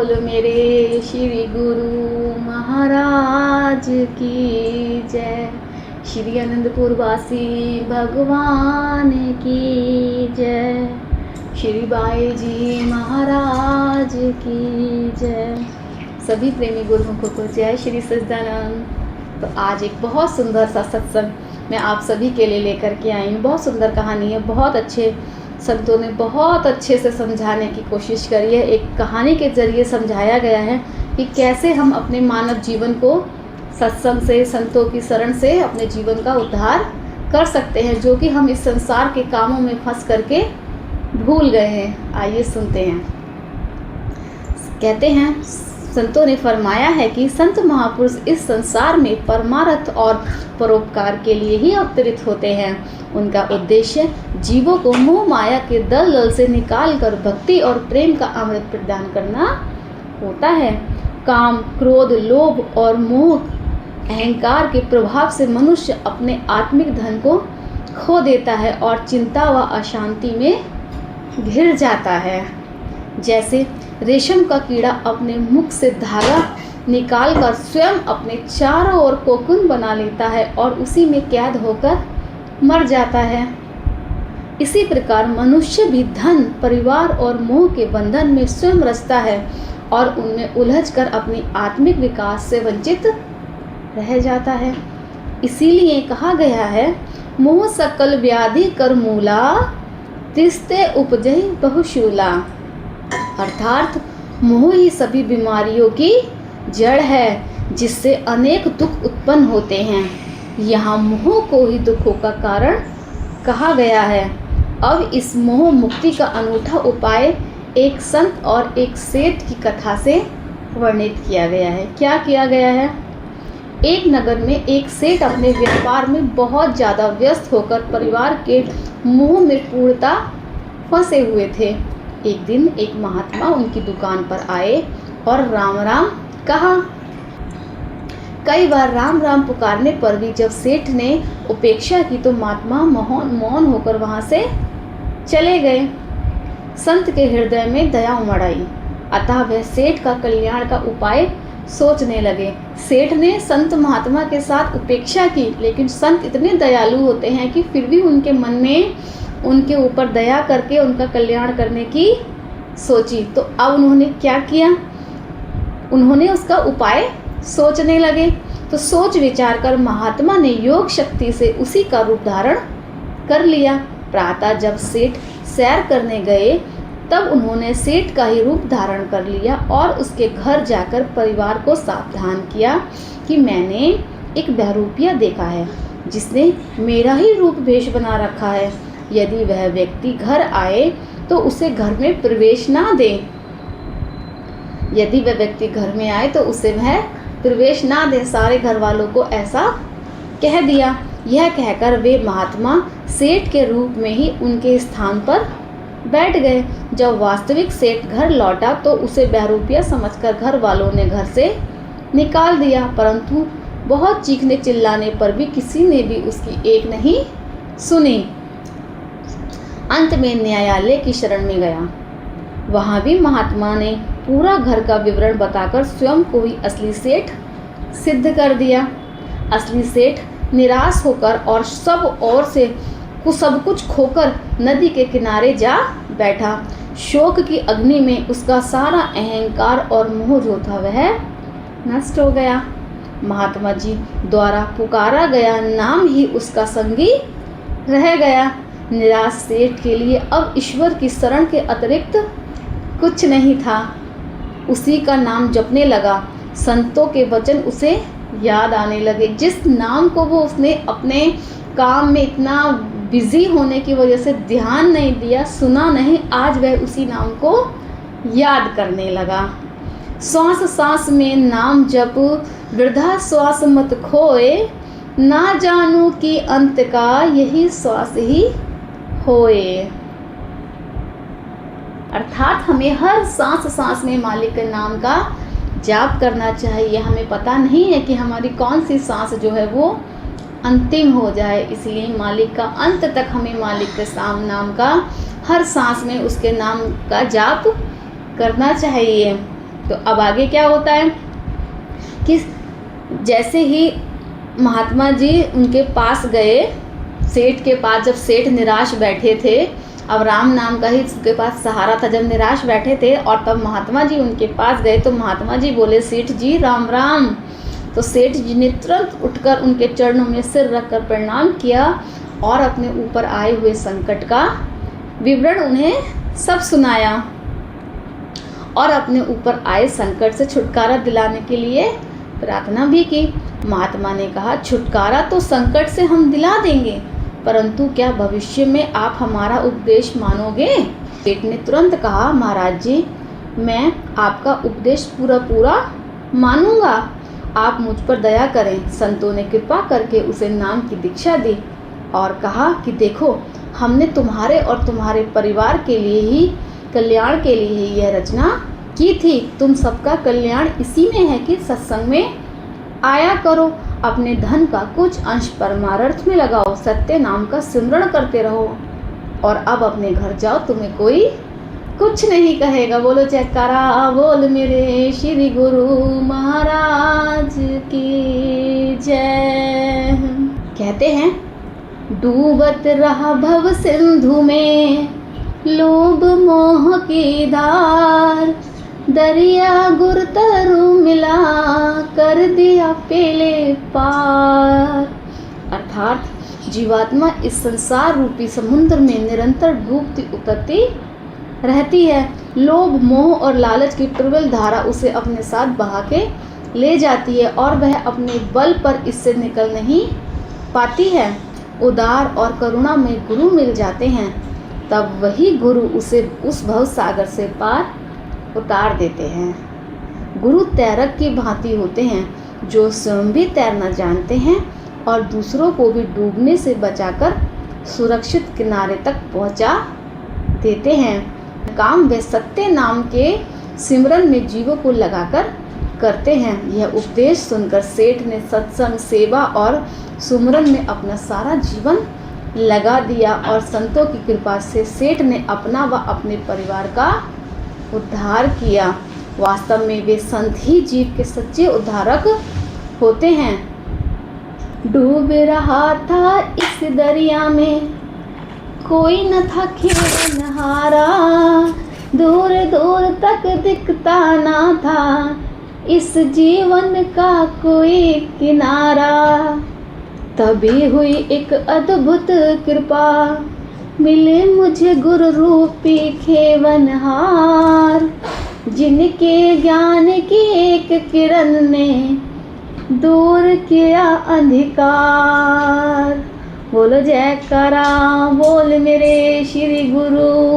बोलो मेरे श्री गुरु महाराज की जय। श्री आनंदपुर वासी भगवान की जय। श्री बाई जी महाराज की जय। सभी प्रेमी गुरुमुखों को जय श्री सच्चिदानंद। तो आज एक बहुत सुंदर सा सत्संग मैं आप सभी के लिए लेकर के आई हूँ। बहुत सुंदर कहानी है, बहुत अच्छे संतों ने बहुत अच्छे से समझाने की कोशिश करी है। एक कहानी के जरिए समझाया गया है कि कैसे हम अपने मानव जीवन को सत्संग से, संतों की शरण से अपने जीवन का उद्धार कर सकते हैं, जो कि हम इस संसार के कामों में फंस करके भूल गए हैं। आइए सुनते हैं। कहते हैं, संतों ने फरमाया है कि संत महापुरुष इस संसार में परमार्थ और परोपकार के लिए ही अवतरित होते हैं। उनका उद्देश्य जीवों को मोह माया के दलदल से निकालकर भक्ति और प्रेम का अमृत प्रदान करना होता है। काम, क्रोध, लोभ और मोह अहंकार के प्रभाव से मनुष्य अपने आत्मिक धन को खो देता है और चिंता व अशांति में घिर जाता है। जैसे रेशम का कीड़ा अपने मुख से धागा निकालकर स्वयं अपने चारों ओर कोकून बना लेता है और उसी में कैद होकर मर जाता है, इसी प्रकार मनुष्य भी धन, परिवार और मोह के बंधन में स्वयं रचता है और उनमें उलझकर अपनी आत्मिक विकास से वंचित रह जाता है। इसीलिए कहा गया है, मोह सकल व्याधि कर मूला, तिस्ते उपजहि बहुशूला। अर्थात मोह ही सभी बीमारियों की जड़ है, जिससे अनेक दुख उत्पन्न होते हैं। यहाँ मोह को ही दुखों का कारण कहा गया है। अब इस मोह मुक्ति का अनूठा उपाय एक संत और एक सेठ की कथा से वर्णित किया गया है। क्या किया गया है? एक नगर में एक सेठ अपने व्यापार में बहुत ज़्यादा व्यस्त होकर परिवार के मोह में पूर्णतः फंसे हुए थे। एक दिन एक महात्मा उनकी दुकान पर आए और राम राम कहा। कई बार राम राम पुकारने पर भी जब सेठ ने उपेक्षा की तो महात्मा मौन होकर वहां से चले गए। संत के हृदय में दया उमड़ आई, अतः वह सेठ का कल्याण का उपाय सोचने लगे। सेठ ने संत महात्मा के साथ उपेक्षा की, लेकिन संत इतने दयालु होते हैं कि फिर भी उनके मन में उनके ऊपर दया करके उनका कल्याण करने की सोची। तो अब उन्होंने क्या किया? उन्होंने उसका उपाय सोचने लगे। तो सोच विचार कर महात्मा ने योग शक्ति से उसी का रूप धारण कर लिया। प्रातः जब सेठ सैर करने गए तब उन्होंने सेठ का ही रूप धारण कर लिया और उसके घर जाकर परिवार को सावधान किया कि मैंने एक बहरूपिया देखा है जिसने मेरा ही रूप भेष बना रखा है। यदि वह व्यक्ति घर आए तो उसे घर में प्रवेश ना दे। यदि वह व्यक्ति घर में आए तो उसे वह प्रवेश ना दे। सारे घर वालों को ऐसा कह दिया। यह कहकर वे महात्मा सेठ के रूप में ही उनके स्थान पर बैठ गए। जब वास्तविक सेठ घर लौटा तो उसे बहरूपिया समझकर घर वालों ने घर से निकाल दिया, परंतु बहुत चीखने चिल्लाने पर भी किसी ने भी उसकी एक नहीं सुनी। अंत में न्यायालय की शरण में गया। वहां भी महात्मा ने पूरा घर का विवरण बताकर स्वयं को ही असली सेठ सिद्ध कर दिया। असली सेठ निराश होकर और सब कुछ खोकर नदी के किनारे जा बैठा। शोक की अग्नि में उसका सारा अहंकार और मोह जो था वह नष्ट हो गया। महात्मा जी द्वारा पुकारा गया नाम ही उसका संगी रह गया। निराश सेठ के लिए अब ईश्वर की शरण के अतिरिक्त कुछ नहीं था। उसी का नाम जपने लगा। संतों के वचन उसे याद आने लगे, जिस नाम को वो उसने अपने काम में इतना बिजी होने की वजह से ध्यान नहीं दिया, सुना नहीं, आज वह उसी नाम को याद करने लगा। श्वास सांस में नाम जप, वृद्धा श्वास मत खोए, ना जानू कि अंत का यही श्वास ही होए। अर्थात हमें हर सांस सांस में मालिक के नाम का जाप करना चाहिए। हमें पता नहीं है कि हमारी कौन सी सांस जो है वो अंतिम हो जाए, इसलिए मालिक का अंत तक हमें मालिक के नाम का हर सांस में उसके नाम का जाप करना चाहिए। तो अब आगे क्या होता है कि जैसे ही महात्मा जी उनके पास गए, सेठ के पास, जब सेठ निराश बैठे थे, अब राम नाम का ही उनके पास सहारा था, जब निराश बैठे थे और तब महात्मा जी उनके पास गए तो महात्मा जी बोले, सेठ जी राम राम। तो सेठ जी ने तुरंत उठकर उनके चरणों में सिर रखकर प्रणाम किया और अपने ऊपर आए हुए संकट का विवरण उन्हें सब सुनाया और अपने ऊपर आए संकट से छुटकारा दिलाने के लिए प्रार्थना भी की। महात्मा ने कहा, छुटकारा तो संकट से हम दिला देंगे, परंतु क्या भविष्य में आप हमारा उपदेश मानोगे? सेठ ने तुरंत कहा, महाराज जी मैं आपका उपदेश पूरा मानूंगा, आप मुझ पर दया करें। संतों ने कृपा करके उसे नाम की दीक्षा दी और कहा कि देखो, हमने तुम्हारे और तुम्हारे परिवार के लिए ही, कल्याण के लिए ही यह रचना की थी। तुम सबका कल्याण इसी में है कि सत्संग में आया करो, अपने धन का कुछ अंश परमार्थ में लगाओ, सत्य नाम का सिमरण करते रहो और अब अपने घर जाओ, तुम्हें कोई कुछ नहीं कहेगा। बोलो जयकारा बोल मेरे श्री गुरु महाराज की जय। कहते हैं, डूबत रहा भव सिंधु में लोभ मोह की धार, दरिया गुर तरु मिला कर दिया पेले पार। अर्थात जीवात्मा इस संसार रूपी समुद्र में निरंतर डूबती उतरती रहती है। लोभ मोह और लालच की प्रबल धारा उसे अपने साथ बहा के ले जाती है और वह अपने बल पर इससे निकल नहीं पाती है। उदार और करुणा में गुरु मिल जाते हैं, तब वही गुरु उसे उस भव सागर से पार उतार देते हैं। गुरु तैरक की भांति होते हैं, जो स्वयं भी तैरना जानते हैं और दूसरों को भी डूबने से बचाकर सुरक्षित किनारे तक पहुंचा देते हैं। काम वे सत्य नाम के सिमरन में जीवों को लगाकर करते हैं। यह उपदेश सुनकर सेठ ने सत्संग, सेवा और सुमरन में अपना सारा जीवन लगा दिया और संतों की कृपा से सेठ ने अपना व अपने परिवार का उद्धार किया। वास्तव में वे संत ही जीव के सच्चे उद्धारक होते हैं। डूब रहा था इस दरिया में, कोई न था खेलनहारा, दूर दूर तक दिखता ना था इस जीवन का कोई किनारा। तभी हुई एक अद्भुत कृपा, मिले मुझे गुरु रूपी खेवनहार, जिनके ज्ञान की एक किरण ने दूर किया अंधकार। बोलो जयकारा बोल मेरे श्री गुरु